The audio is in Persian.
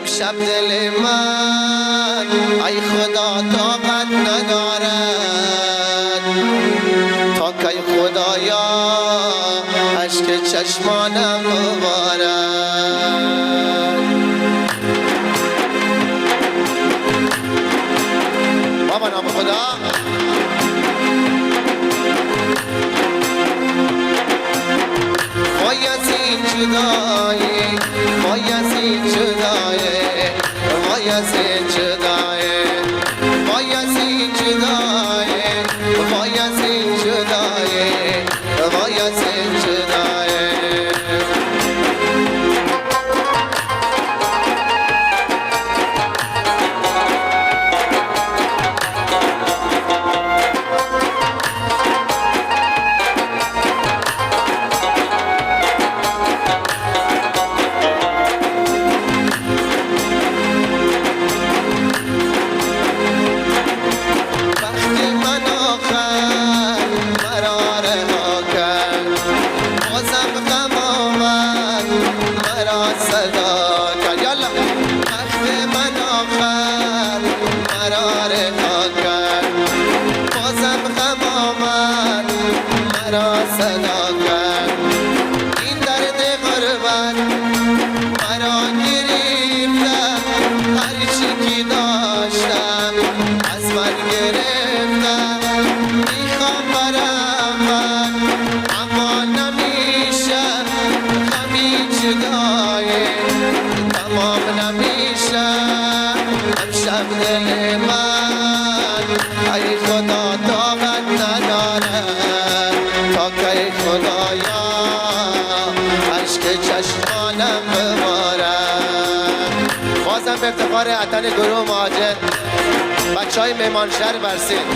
امشب دل من ای خدا طاقت ندارد، تا کی خدایا اشک چشمانم ببارد. بابا نام خدا. وایسی جدایی، وایسی جدایی، وایسی جدایی، وایسی جدایی، وایسی جدایی، وایسی جدایی. این درد غربت مرا گرفته، هر چی که داشتم از من گرفته. میخوام برم من اما نمیشه، غمی جدایی تمام نمیشه. امشب دل من ای خدا طاقت نداره، تا کی خدایا اشک چشمانم ببارد. بازم به افتخار اتن گروه مهاجر بچه های میمانشهر برسید.